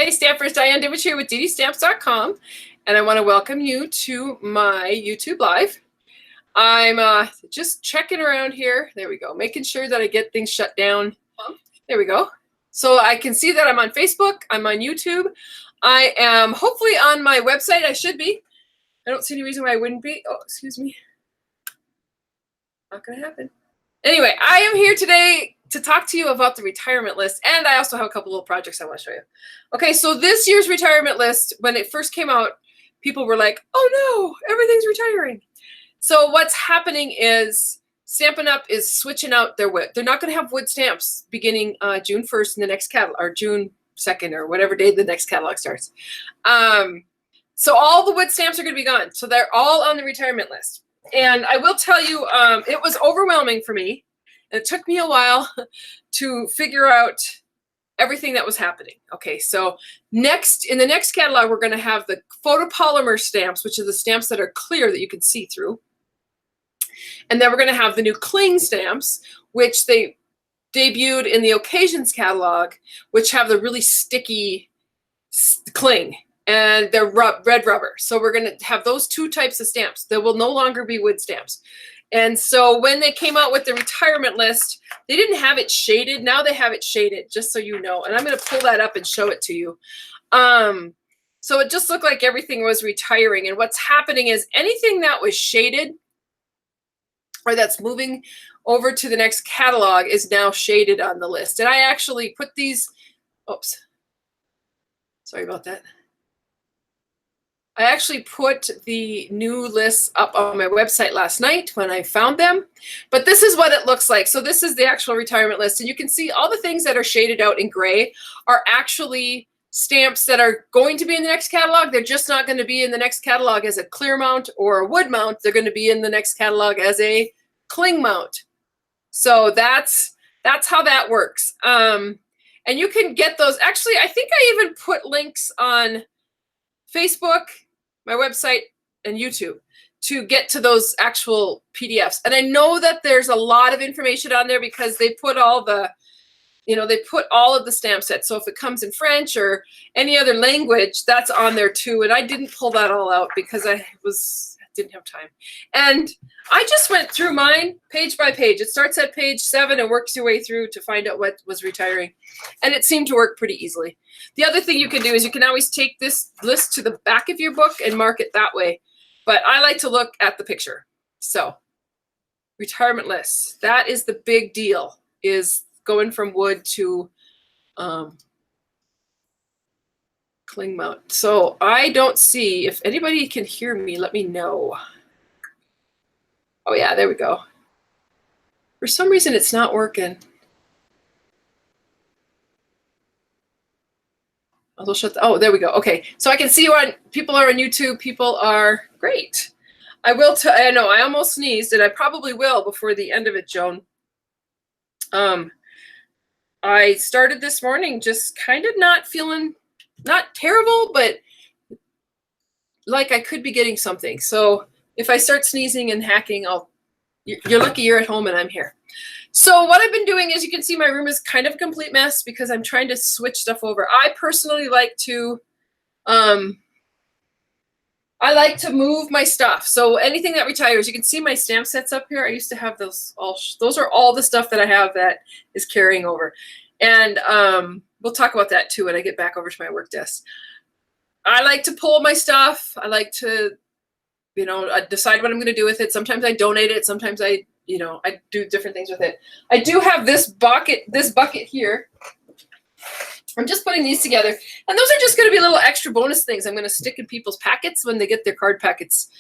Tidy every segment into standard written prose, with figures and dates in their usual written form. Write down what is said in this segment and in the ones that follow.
Hey Stampers, Diane Dimich here with DDStamps.com, and I want to welcome you to my YouTube Live. I'm just checking around here. There we go. Making sure that I get things shut down. There we go. So I can see that I'm on Facebook. I'm on YouTube. I am hopefully on my website. I should be. I don't see any reason why I wouldn't be. Oh, excuse me. Not going to happen. Anyway, I am here today to talk to you about the retirement list, and I also have a couple little projects I want to show you. Okay, so this year's retirement list, when it first came out, people were like, oh no, everything's retiring. So what's happening is Stampin' Up! Is switching out their wood. They're not going to have wood stamps beginning June 1st in the next catalog, or June 2nd, or whatever day the next catalog starts. So all the wood stamps are going to be gone. So they're all on the retirement list. And I will tell you, it was overwhelming for me. And it took me a while to figure out everything that was happening. Okay, so in the next catalog, we're going to have the photopolymer stamps, which are the stamps that are clear that you can see through. And then we're going to have the new cling stamps, which they debuted in the occasions catalog, which have the really sticky cling. And they're red rubber. So we're going to have those two types of stamps. There will no longer be wood stamps. And so when they came out with the retirement list, they didn't have it shaded. Now they have it shaded, just so you know. And I'm going to pull that up and show it to you. So it just looked like everything was retiring. And what's happening is anything that was shaded or that's moving over to the next catalog is now shaded on the list. And I actually put these, oops, sorry about that. I actually put the new lists up on my website last night when I found them, but this is what it looks like. So this is the actual retirement list, and you can see all the things that are shaded out in gray are actually stamps that are going to be in the next catalog. They're just not going to be in the next catalog as a clear mount or a wood mount. They're going to be in the next catalog as a cling mount. So that's how that works. And you can get those. Actually, I think I even put links on Facebook, my website, and YouTube to get to those actual PDFs. And I know that there's a lot of information on there because they put all the, they put all of the stamp sets. So if it comes in French or any other language, that's on there too. And I didn't pull that all out because I didn't have time. And I just went through mine page by page. It starts at page 7 and works your way through to find out what was retiring. And it seemed to work pretty easily. The other thing you can do is you can always take this list to the back of your book and mark it that way. But I like to look at the picture. So retirement lists, that is the big deal, is going from wood to cling mount. So I don't see, if anybody can hear me, let me know. Oh yeah, there we go. For some reason it's not working. Oh, there we go. Okay, so I can see you on, people are on YouTube, people are great. I know I almost sneezed, and I probably will before the end of it, Joan. I started this morning just kind of not feeling, not terrible, but like I could be getting something. So if I start sneezing and hacking, you're lucky you're at home and I'm here. So what I've been doing is, you can see my room is kind of a complete mess because I'm trying to switch stuff over. I personally like to, move my stuff. So anything that retires, you can see my stamp sets up here. I used to have those those are all the stuff that I have that is carrying over. And we'll talk about that too when I get back over to my work desk. I like to pull my stuff. I like to, I decide what I'm going to do with it. Sometimes I donate it. Sometimes I do different things with it. I do have this bucket here. I'm just putting these together. And those are just going to be little extra bonus things I'm going to stick in people's packets when they get their card packets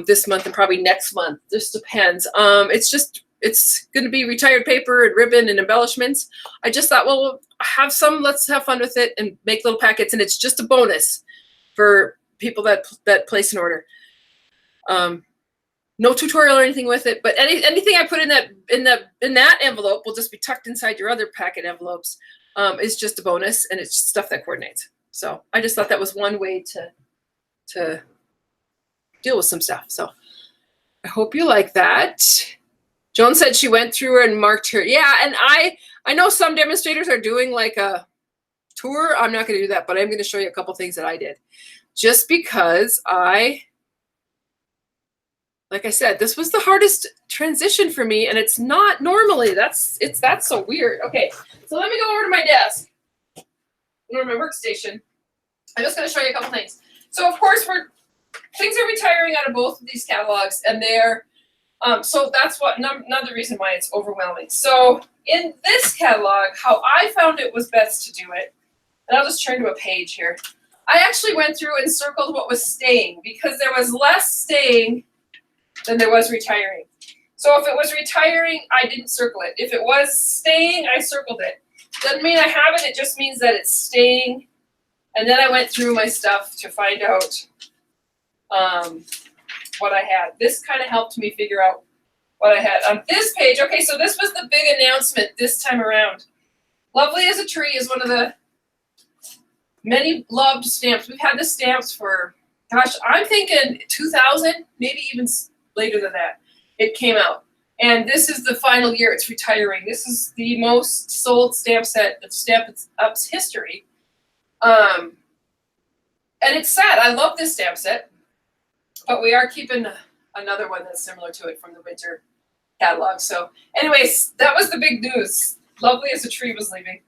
this month and probably next month. Just depends. It's going to be retired paper and ribbon and embellishments. I just thought, well, have some, let's have fun with it and make little packets. And it's just a bonus for people that place an order. No tutorial or anything with it, but anything I put in that envelope will just be tucked inside your other packet envelopes. Is just a bonus, and it's stuff that coordinates. So I just thought that was one way to deal with some stuff. So I hope you like that. Joan said she went through and marked her. Yeah, and I know some demonstrators are doing like a tour, I'm not going to do that, but I'm going to show you a couple things that I did. Just because like I said, this was the hardest transition for me, and it's not normally. That's so weird. Okay, so let me go over to my desk, or my workstation. I'm just going to show you a couple things. So of course, things are retiring out of both of these catalogs, and they're so that's another reason why it's overwhelming. So in this catalog, how I found it was best to do it, and I'll just turn to a page here. I actually went through and circled what was staying, because there was less staying than there was retiring. So if it was retiring, I didn't circle it. If it was staying, I circled it. Doesn't mean I have it, it just means that it's staying. And then I went through my stuff to find out what I had. This kind of helped me figure out what I had. On this page, okay, so this was the big announcement this time around. Lovely as a Tree is one of the many loved stamps. We've had the stamps for, gosh, I'm thinking 2000, maybe even later than that. It came out. And this is the final year it's retiring. This is the most sold stamp set of Stampin' Up's history. And it's sad. I love this stamp set, but we are keeping another one that's similar to it from the winter catalog. So anyways, that was the big news. Lovely as a Tree was leaving.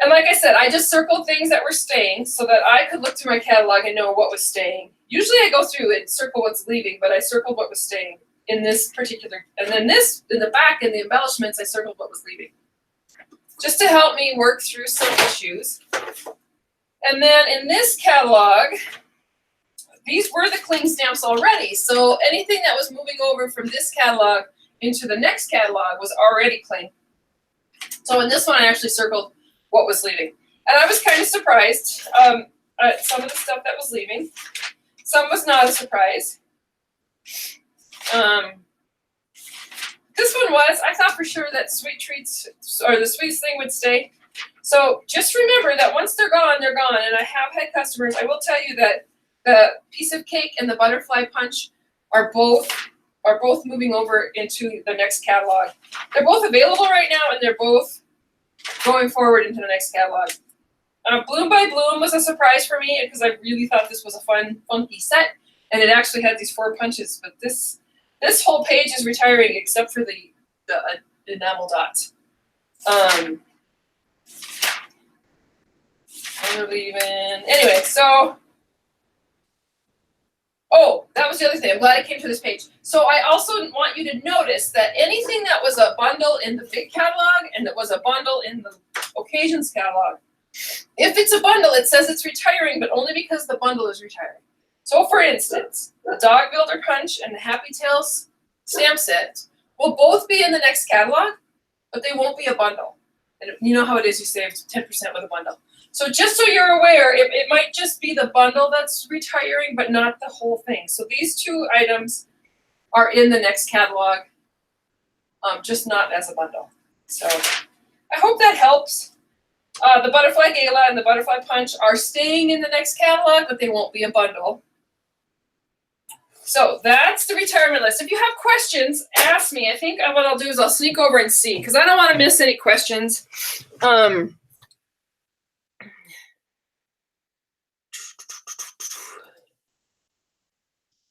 And like I said, I just circled things that were staying so that I could look through my catalog and know what was staying. Usually I go through and circle what's leaving, but I circled what was staying in this particular, and then this, in the back, in the embellishments, I circled what was leaving. Just to help me work through some issues. And then in this catalog, these were the cling stamps already. So anything that was moving over from this catalog into the next catalog was already cling. So in this one, I actually circled what was leaving. And I was kind of surprised at some of the stuff that was leaving. Some was not a surprise. This one was, I thought for sure that Sweet Treats, or the Sweetest Thing would stay. So just remember that once they're gone, they're gone. And I have had customers, I will tell you that the Piece of Cake and the Butterfly Punch are both moving over into the next catalog. They're both available right now, and they're both going forward into the next catalog. Bloom by Bloom was a surprise for me because I really thought this was a fun, funky set, and it actually had these 4 punches. But this whole page is retiring except for the enamel dots. Anyway, so. Oh, that was the other thing. I'm glad I came to this page. So I also want you to notice that anything that was a bundle in the big catalog and that was a bundle in the occasions catalog, if it's a bundle, it says it's retiring, but only because the bundle is retiring. So for instance, the Dog Builder Punch and the Happy Tales stamp set will both be in the next catalog, but they won't be a bundle. And you know how it is, you save 10% with a bundle. So just so you're aware, it might just be the bundle that's retiring, but not the whole thing. So these 2 items are in the next catalog, just not as a bundle. So I hope that helps. The Butterfly Gala and the Butterfly Punch are staying in the next catalog, but they won't be a bundle. So that's the retirement list. If you have questions, ask me. I think what I'll do is I'll sneak over and see, because I don't want to miss any questions.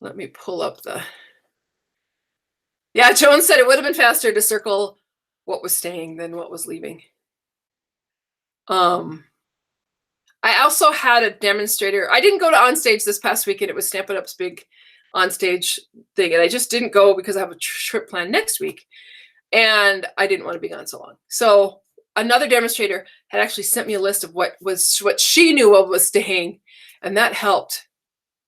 Let me pull up the. Yeah, Joan said it would have been faster to circle what was staying than what was leaving. I also had a demonstrator. I didn't go to Onstage this past weekend. It was Stampin' Up's big Onstage thing, and I just didn't go because I have a trip planned next week, and I didn't want to be gone so long. So another demonstrator had actually sent me a list of what she knew what was staying, and that helped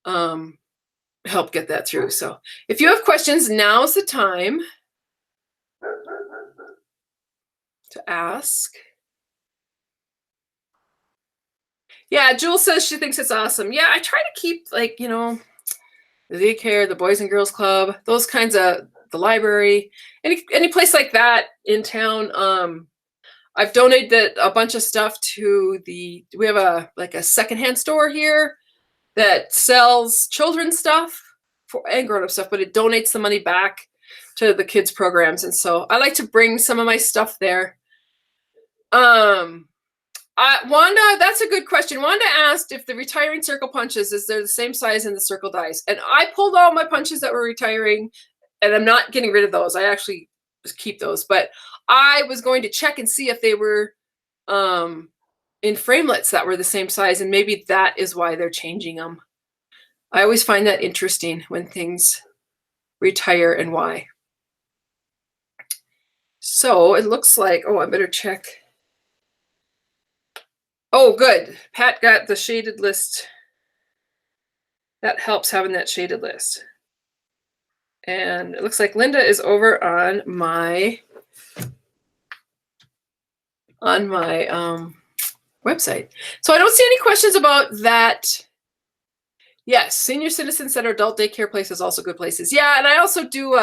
get that through. So if you have questions, now's the time to ask. Yeah, Jewel says she thinks it's awesome. Yeah, I try to keep, like, you know, the daycare, the Boys and Girls Club, those kinds of, the library, any place like that in town. I've donated a bunch of stuff to we have a secondhand store here that sells children's stuff and grown-up stuff, but it donates the money back to the kids' programs. And so I like to bring some of my stuff there. Wanda, that's a good question. Wanda asked if the retiring circle punches, is they're the same size in the circle dies. And I pulled all my punches that were retiring, and I'm not getting rid of those. I actually just keep those. But I was going to check and see if they were in framelits that were the same size, and maybe that is why they're changing them. I always find that interesting when things retire and why. So it looks like, oh, I better check. Oh, good. Pat got the shaded list. That helps having that shaded list. And it looks like Linda is over on my website. So I don't see any questions about that. Yes, senior citizens that are adult daycare places also good places. Yeah, and I also do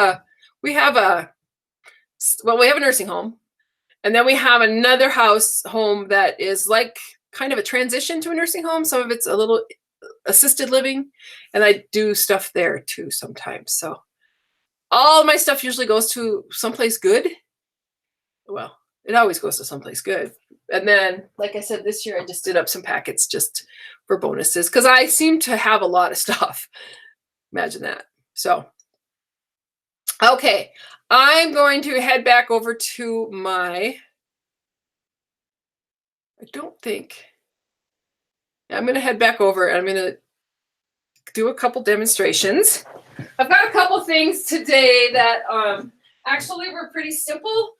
we have a nursing home, and then we have another home that is like kind of a transition to a nursing home. Some of it's a little assisted living, and I do stuff there too sometimes. So all my stuff usually goes to someplace good. Well, it always goes to someplace good. And then, like I said, this year I just did up some packets just for bonuses because I seem to have a lot of stuff. Imagine that. So, okay, I'm going to head back over to my, I'm going to head back over and I'm going to do a couple demonstrations. I've got a couple things today that actually were pretty simple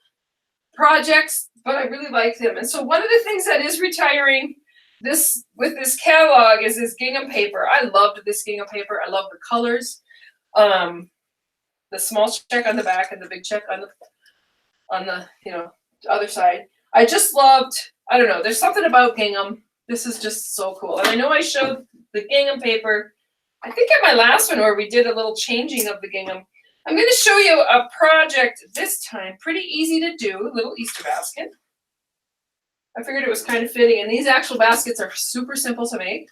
projects, but I really like them. And so one of the things that is retiring with this catalog is this gingham paper. I loved this gingham paper. I love the colors. The small check on the back and the big check on the other side. I just loved, I don't know, there's something about gingham. This is just so cool. And I know I showed the gingham paper, I think at my last one where we did a little changing of the gingham. I'm going to show you a project this time, pretty easy to do, little Easter basket. I figured it was kind of fitting, and these actual baskets are super simple to make,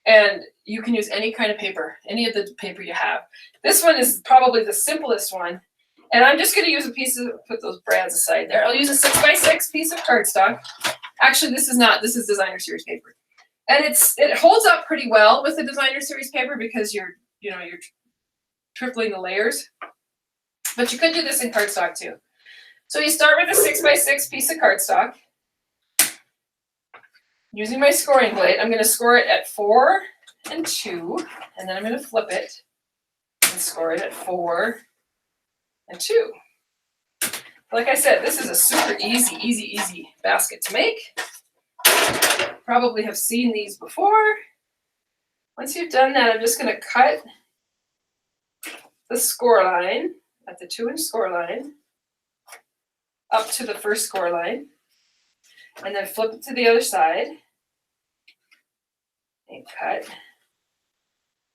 and you can use any kind of paper, any of the paper you have. This one is probably the simplest one, and I'm just going to use a piece of, put those brads aside there. I'll use a 6x6 piece of cardstock. Actually, this is designer series paper, and it holds up pretty well with the designer series paper because you're tripling the layers, but you could do this in cardstock too. So you start with a 6x6 piece of cardstock. Using my scoring blade, I'm going to score it at 4 and 2, and then I'm going to flip it and score it at 4 and 2. Like I said, this is a super easy basket to make. Probably have seen these before. Once you've done that, I'm just going to cut the score line at the 2-inch score line up to the first score line, and then flip it to the other side and cut.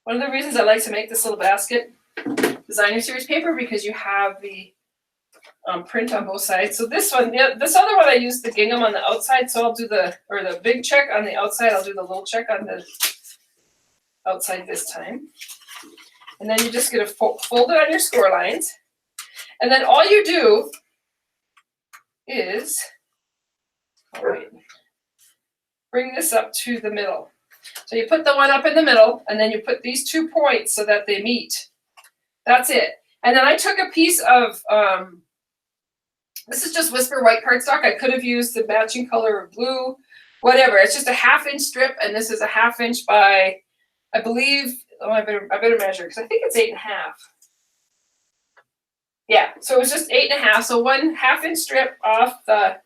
One of the reasons I like to make this little basket, designer series paper, because you have the print on both sides. So this one, this other one I used the gingham on the outside, so I'll do the big check on the outside, I'll do the little check on the outside this time. And then you're just going to fold it on your score lines. And then all you do is bring this up to the middle. So you put the one up in the middle, and then you put these 2 points so that they meet. That's it. And then I took a piece of, this is just Whisper white cardstock. I could have used the matching color of blue, whatever. It's just a 1/2-inch strip, and this is a 1/2 inch by, I believe, I better measure because I think it's 8.5. Yeah, so it was just 8.5. So 1/2-inch strip off a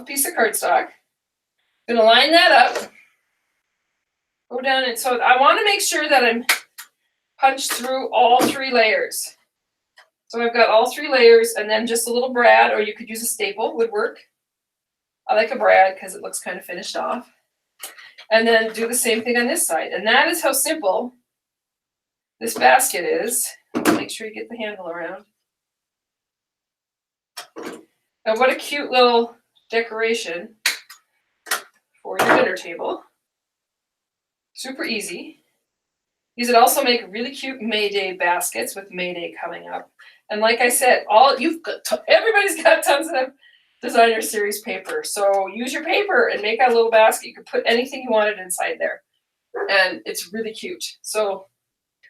piece of cardstock. I'm gonna line that up. Go down, and so I want to make sure that I'm punched through all 3 layers. So I've got all 3 layers, and then just a little brad, or you could use a staple, would work. I like a brad because it looks kind of finished off. And then do the same thing on this side. And that is how simple this basket is. Make sure you get the handle around. And what a cute little decoration for your dinner table. Super easy. These would also make really cute May Day baskets with May Day coming up. And like I said, everybody's got tons of them. designer series paper. So use your paper and make a little basket. You can put anything you wanted inside there. And it's really cute. So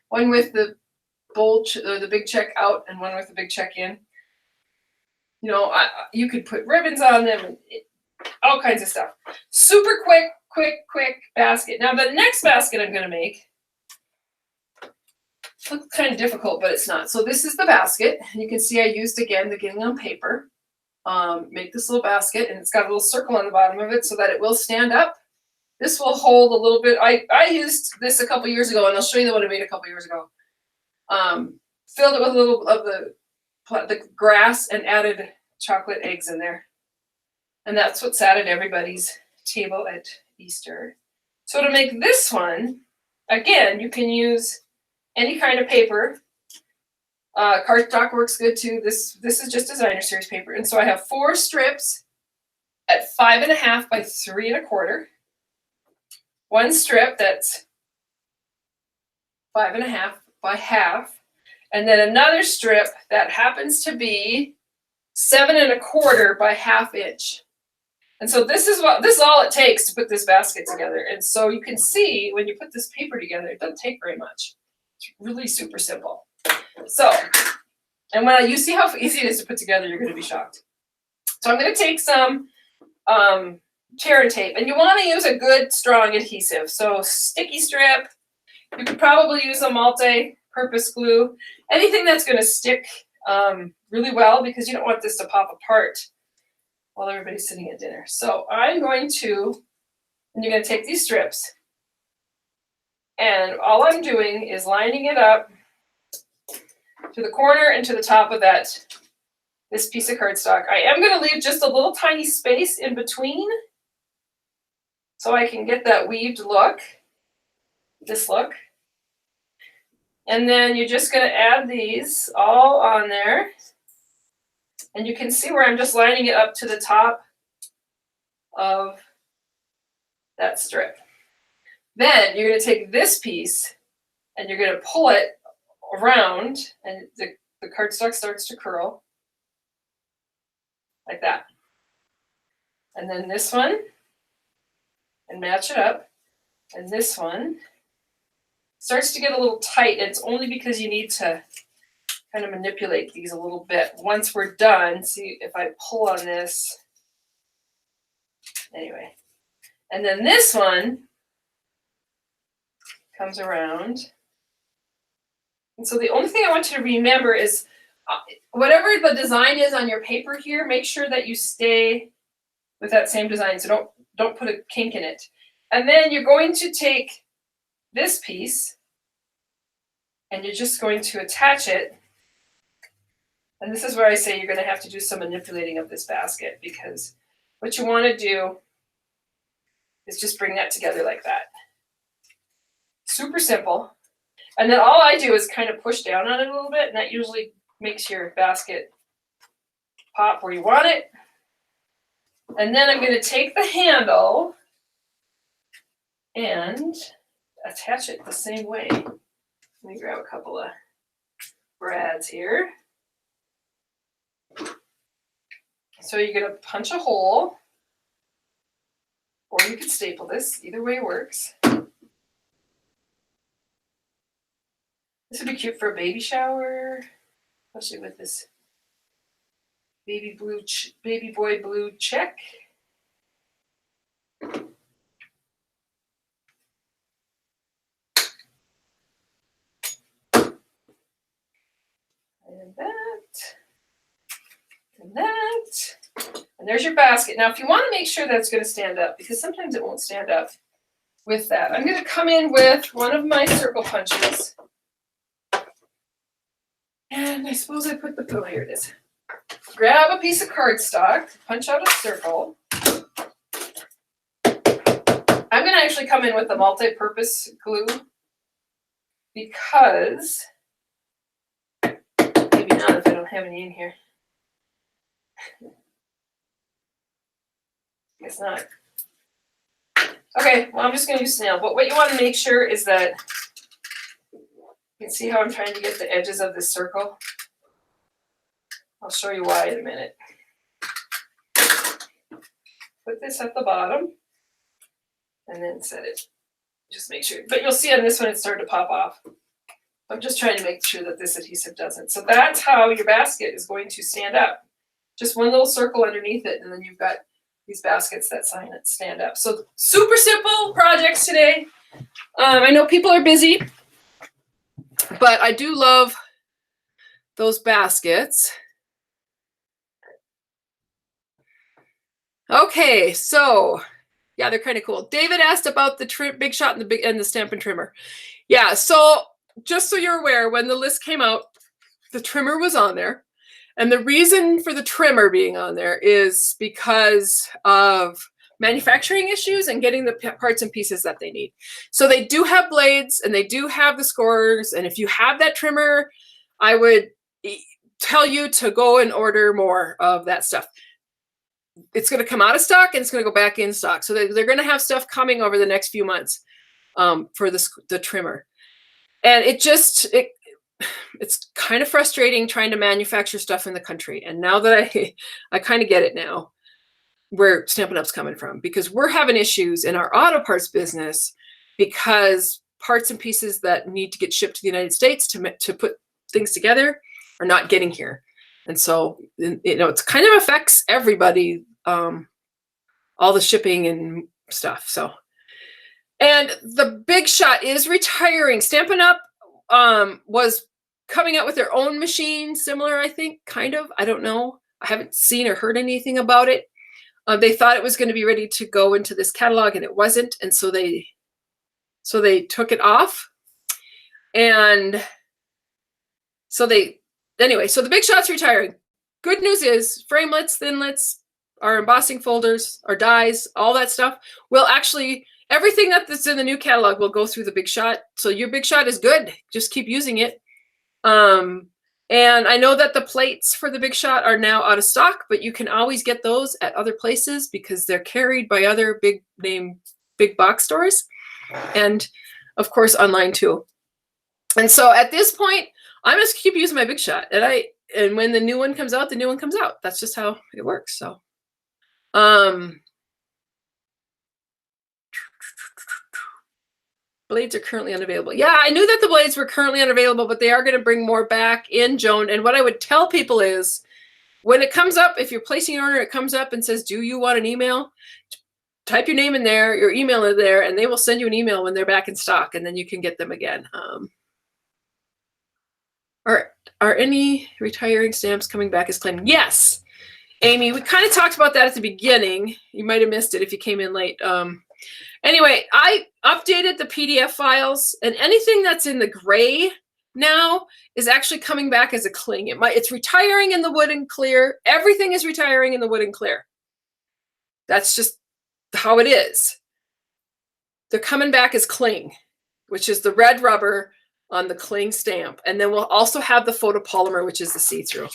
one with the the big check out and one with the big check in. You know, you could put ribbons on them and all kinds of stuff. Super quick basket. Now the next basket I'm going to make looks kind of difficult, but it's not. So this is the basket. You can see I used again the gingham on paper. Make this little basket, and it's got a little circle on the bottom of it so that it will stand up. This will hold a little bit. I used this a couple years ago, and I'll show you the one I made a couple years ago. Filled it with a little of the grass and added chocolate eggs in there. And that's what sat at everybody's table at Easter. So to make this one, again, you can use any kind of paper. Cardstock works good too. This is just designer series paper. And so I have 4 strips at 5.5 by 3 1/4. One strip that's 5.5 by half. And then another strip that happens to be 7 1/4 by 1/2 inch. And so this is all it takes to put this basket together. And so you can see when you put this paper together, it doesn't take very much. It's really super simple. So, and when you see how easy it is to put together, you're going to be shocked. So I'm going to take some tear and tape, and you want to use a good strong adhesive. So sticky strip. You could probably use a multi-purpose glue. Anything that's going to stick really well, because you don't want this to pop apart while everybody's sitting at dinner. So I'm going to, and you're going to take these strips, and all I'm doing is lining it up to the corner and to the top of this piece of cardstock. I am going to leave just a little tiny space in between so I can get that weaved look, this look. And then you're just going to add these all on there. And you can see where I'm just lining it up to the top of that strip. Then you're going to take this piece and you're going to pull it around, and the cardstock starts to curl like that. And then this one, and match it up. And this one starts to get a little tight. And it's only because you need to kind of manipulate these a little bit. Once we're done, see if I pull on this. Anyway. And then this one comes around. And so the only thing I want you to remember is whatever the design is on your paper here, make sure that you stay with that same design. So don't put a kink in it. And then you're going to take this piece and you're just going to attach it. And this is where I say you're going to have to do some manipulating of this basket, because what you want to do is just bring that together like that. Super simple. And then all I do is kind of push down on it a little bit, and that usually makes your basket pop where you want it. And then I'm going to take the handle and attach it the same way. Let me grab a couple of brads here. So you're going to punch a hole, or you could staple this. Either way works. This would be cute for a baby shower, especially with this baby boy blue check. And that, and that. And there's your basket. Now, if you want to make sure that it's going to stand up, because sometimes it won't stand up with that, I'm going to come in with one of my circle punches. And I suppose I put oh, here it is. Grab a piece of cardstock, punch out a circle. I'm going to actually come in with the multi-purpose glue, because maybe not if I don't have any in here. Guess not. Okay, well, I'm just going to use snail. But what you want to make sure is that you can see how I'm trying to get the edges of this circle. I'll show you why in a minute. put this at the bottom and then set it. Just make sure, but you'll see on this one it's starting to pop off. I'm just trying to make sure that this adhesive doesn't. So that's how your basket is going to stand up. Just one little circle underneath it, and then you've got these baskets that stand up. So super simple projects today. I know people are busy, but I do love those baskets. Okay, so yeah, they're kind of cool. David asked about the Big Shot and the Stampin' trimmer. Yeah, so just so you're aware, when the list came out, the trimmer was on there. And the reason for the trimmer being on there is because of manufacturing issues and getting the parts and pieces that they need. So they do have blades and they do have the scores. And if you have that trimmer, I would tell you to go and order more of that stuff. It's going to come out of stock and it's going to go back in stock. So they're going to have stuff coming over the next few months for the trimmer. And it's kind of frustrating trying to manufacture stuff in the country. And now that I kind of get it now, where Stampin' Up's coming from, because we're having issues in our auto parts business because parts and pieces that need to get shipped to the United States to put things together are not getting here. And so, it kind of affects everybody, all the shipping and stuff. So, and the Big Shot is retiring. Stampin' Up was coming out with their own machine, similar, I think, kind of. I don't know. I haven't seen or heard anything about it. They thought it was going to be ready to go into this catalog, and it wasn't. And so they took it off. And so the Big Shot's retiring. Good news is framelits, thinlits, our embossing folders, our dies, all that stuff will actually, everything that's in the new catalog will go through the Big Shot. So your Big Shot is good. Just keep using it. And I know that the plates for the Big Shot are now out of stock, but you can always get those at other places because they're carried by other big box stores. And of course, online too. And so at this point, I'm just keep using my Big Shot. And when the new one comes out, the new one comes out. That's just how it works. So, blades are currently unavailable. Yeah, I knew that the blades were currently unavailable, but they are going to bring more back in, Joan. And what I would tell people is when it comes up, if you're placing an order, it comes up and says, do you want an email? Type your name in there, your email in there, and they will send you an email when they're back in stock, and then you can get them again. Are any retiring stamps coming back as claimed? Yes, Amy, we kind of talked about that at the beginning. You might have missed it if you came in late. Anyway, I updated the PDF files, and anything that's in the gray now is actually coming back as a cling. It's retiring in the wood and clear. Everything is retiring in the wood and clear. That's just how it is. They're coming back as cling, which is the red rubber on the cling stamp. And then we'll also have the photopolymer, which is the see-through.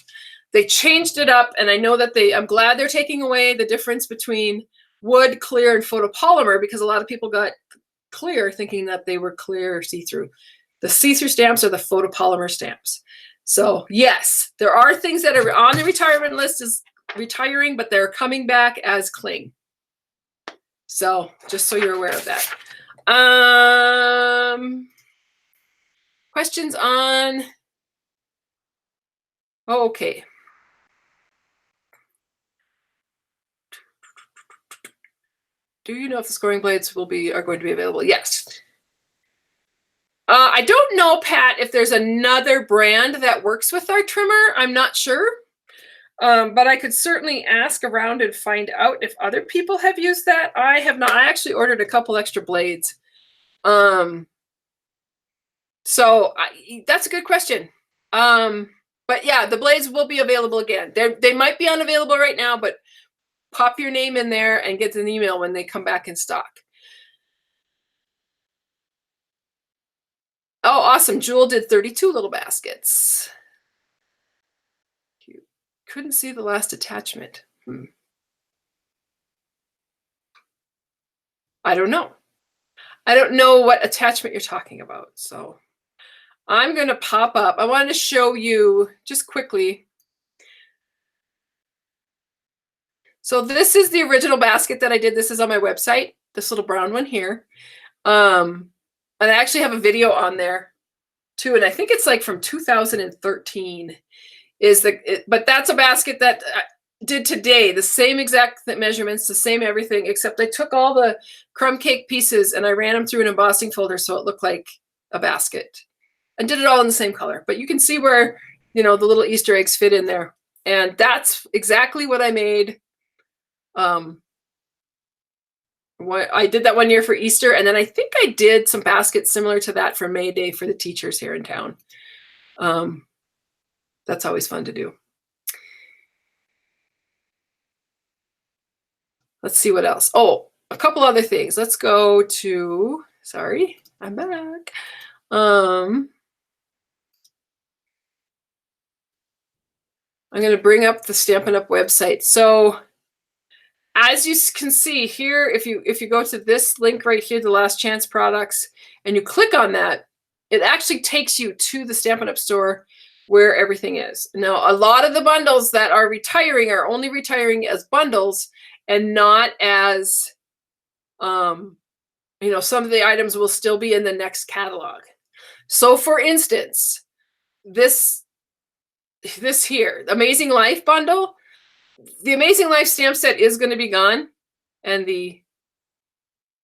They changed it up, and I know that I'm glad they're taking away the difference between wood, clear, and photopolymer, because a lot of people got clear thinking that they were clear or see-through. The see-through stamps are the photopolymer stamps. So yes, there are things that are on the retirement list as retiring, but they're coming back as cling. So just so you're aware of that. Questions on, okay. Do you know if the scoring blades are going to be available? Yes. I don't know, Pat, if there's another brand that works with our trimmer. I'm not sure. But I could certainly ask around and find out if other people have used that. I have not. I actually ordered a couple extra blades. So that's a good question. But yeah, the blades will be available again. They might be unavailable right now, but pop your name in there and get an email when they come back in stock. Oh, awesome. Jewel did 32 little baskets. Cute. Couldn't see the last attachment. I don't know. I don't know what attachment you're talking about. So I'm going to pop up. I wanted to show you just quickly. So this is the original basket that I did. This is on my website, this little brown one here. And I actually have a video on there too. And I think it's like from 2013 but that's a basket that I did today. The same exact measurements, the same everything, except I took all the crumb cake pieces and I ran them through an embossing folder so it looked like a basket. And did it all in the same color. But you can see where, the little Easter eggs fit in there. And that's exactly what I made. I did that one year for Easter, and then I think I did some baskets similar to that for May Day for the teachers here in town. That's always fun to do. Let's see what else. Oh, a couple other things. Let's go to, sorry, I'm back. I'm going to bring up the Stampin' Up website. So as you can see here, if you go to this link right here, the Last Chance products, and you click on that, it actually takes you to the Stampin' Up store where everything is. Now, a lot of the bundles that are retiring are only retiring as bundles and not as, some of the items will still be in the next catalog. So for instance, this here, Amazing Life bundle, the Amazing Life stamp set is going to be gone, and the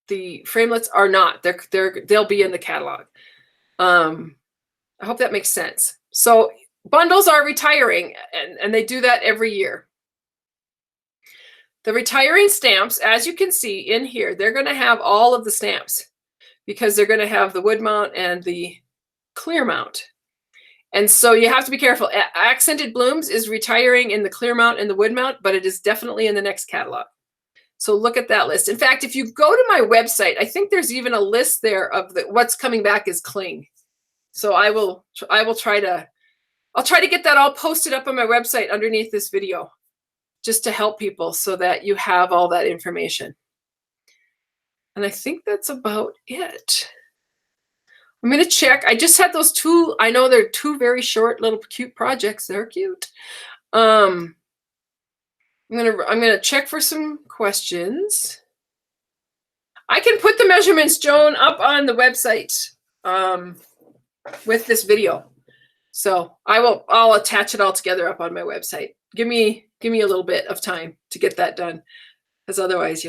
framelits are not. They'll be in the catalog. I hope that makes sense. So bundles are retiring, and they do that every year. The retiring stamps, as you can see in here, they're going to have all of the stamps because they're going to have the wood mount and the clear mount. And so you have to be careful. Accented Blooms is retiring in the clear mount and the wood mount, but it is definitely in the next catalog. So look at that list. In fact, if you go to my website, I think there's even a list there of what's coming back is cling. So I'll try to get that all posted up on my website underneath this video, just to help people so that you have all that information. And I think that's about it. I'm going to check. I just had those two. I know they're two very short little cute projects. They're cute. I'm going to check for some questions. I can put the measurements, Joan, up on the website with this video. So I'll attach it all together up on my website. Give me a little bit of time to get that done, because otherwise,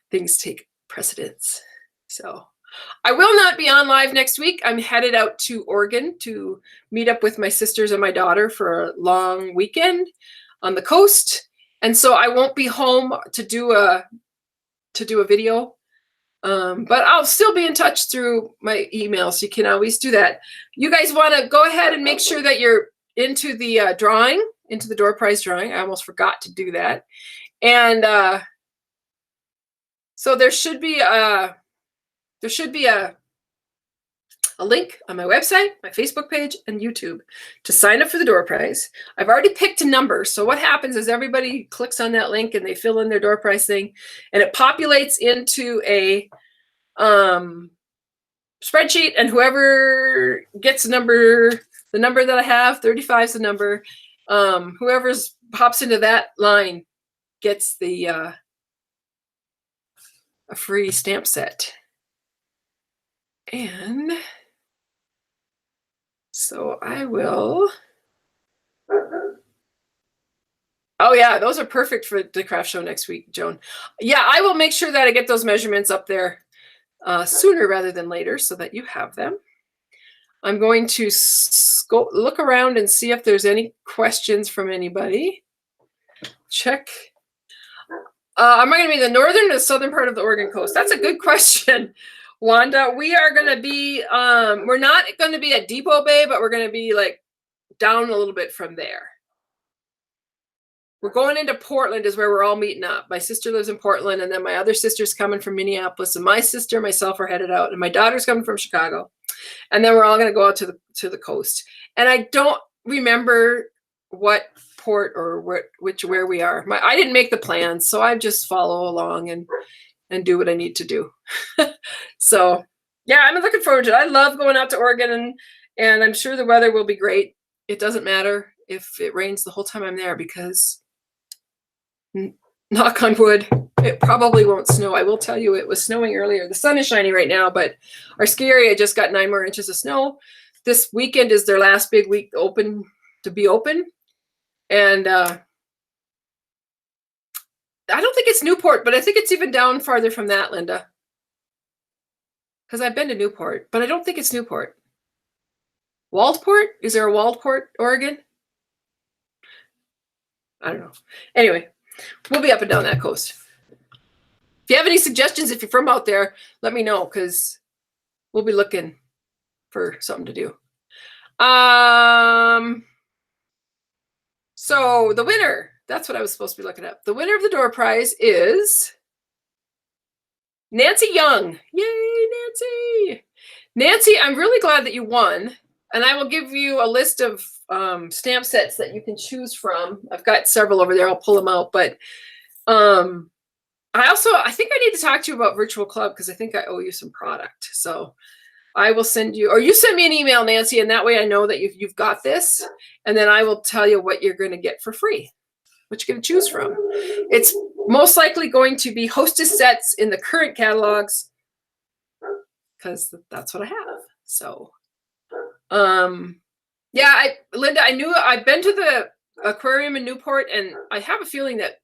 things take precedence. So I will not be on live next week. I'm headed out to Oregon to meet up with my sisters and my daughter for a long weekend on the coast. And so I won't be home to do a video. But I'll still be in touch through my email, so you can always do that. You guys want to go ahead and make sure that you're into the drawing, into the door prize drawing. I almost forgot to do that. And so there should be a link on my website, my Facebook page, and YouTube to sign up for the door prize. I've already picked a number. So what happens is everybody clicks on that link and they fill in their door prize thing, and it populates into a spreadsheet, and whoever gets the number that I have, 35 is the number, whoever's pops into that line gets a free stamp set. And so I will. Oh yeah, those are perfect for the craft show next week, Joan. Yeah, I will make sure that I get those measurements up there sooner rather than later so that you have them. I'm going to go look around and see if there's any questions from anybody. Check. Am I going to be the northern or the southern part of the Oregon coast? That's a good question, Wanda. We are going to be, we're not going to be at Depot Bay, but we're going to be like down a little bit from there. We're going into Portland is where we're all meeting up. My sister lives in Portland, and then my other sister's coming from Minneapolis, and my sister and myself are headed out, and my daughter's coming from Chicago. And then we're all going to go out to the coast. And I don't remember what port or where we are. I didn't make the plans, so I just follow along and do what I need to do. So yeah, I'm looking forward to it. I love going out to Oregon, and I'm sure the weather will be great. It doesn't matter if it rains the whole time I'm there, because Knock on wood, it probably won't snow. I will tell you, it was snowing earlier. The sun is shining right now, but our ski area just got 9 more inches of snow. This weekend is their last big week to be open. And I don't think it's Newport, but I think it's even down farther from that, Linda. Because I've been to Newport, but I don't think it's Newport. Waldport? Is there a Waldport, Oregon? I don't know. Anyway, we'll be up and down that coast. If you have any suggestions, if you're from out there, let me know, because we'll be looking for something to do. So the winner, that's what I was supposed to be looking at. The winner of the door prize is Nancy Young. Yay, Nancy. Nancy, I'm really glad that you won. And I will give you a list of stamp sets that you can choose from. I've got several over there. I'll pull them out. But I think I need to talk to you about Virtual Club, because I think I owe you some product. So I will send you, or you send me an email, Nancy, and that way I know that you've got this. And then I will tell you what you're going to get for free, what you're going to choose from. It's most likely going to be Hostess sets in the current catalogs, because that's what I have. So, yeah, Linda, I've been to the aquarium in Newport, and I have a feeling that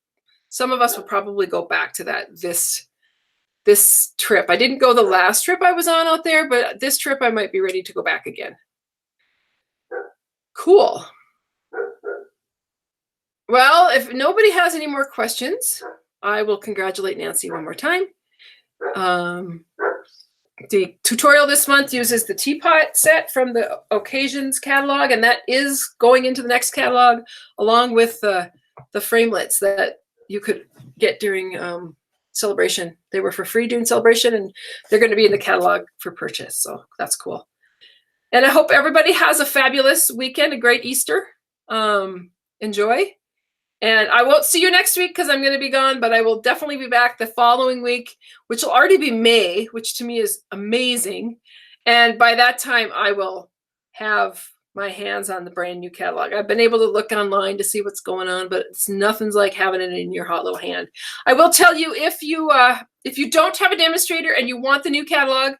some of us will probably go back to that this trip. I didn't go the last trip I was on out there, but this trip I might be ready to go back again. Cool. Well, if nobody has any more questions, I will congratulate Nancy one more time. The tutorial this month uses the teapot set from the Occasions catalog, and that is going into the next catalog, along with the framelits that you could get during Celebration. They were for free during Celebration, and they're going to be in the catalog for purchase. So that's cool. And I hope everybody has a fabulous weekend, a great Easter. Enjoy. And I won't see you next week because I'm going to be gone, but I will definitely be back the following week, which will already be May, which to me is amazing. And by that time, I will have my hands on the brand new catalog. I've been able to look online to see what's going on, but nothing's like having it in your hot little hand. I will tell you, if you don't have a demonstrator and you want the new catalog,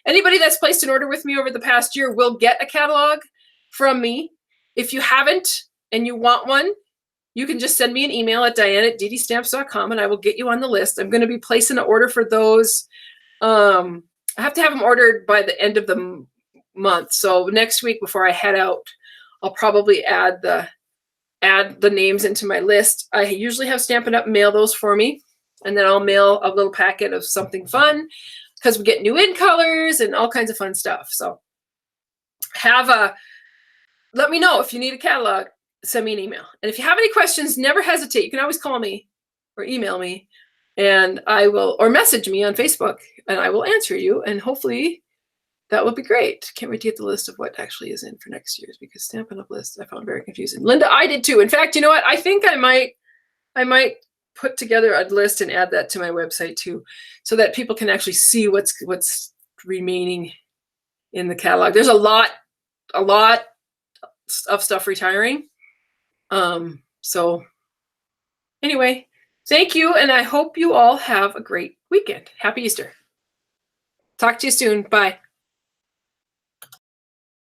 anybody that's placed an order with me over the past year will get a catalog from me. If you haven't and you want one, you can just send me an email at diane@DDStamps.com, and I will get you on the list. I'm going to be placing an order for those. I have to have them ordered by the end of the month. So next week, before I head out, I'll probably add the names into my list. I usually have Stampin' Up! Mail those for me, and then I'll mail a little packet of something fun, because we get new in colors and all kinds of fun stuff. So let me know if you need a catalog. Send me an email. And if you have any questions, never hesitate. You can always call me or email me, and or message me on Facebook, and I will answer you. And hopefully that will be great. Can't wait to get the list of what actually is in for next year's, because Stampin' Up! List I found very confusing. Linda, I did too. In fact, you know what? I think I might put together a list and add that to my website too, so that people can actually see what's remaining in the catalog. There's a lot of stuff retiring. So anyway, thank you. And I hope you all have a great weekend. Happy Easter. Talk to you soon. Bye.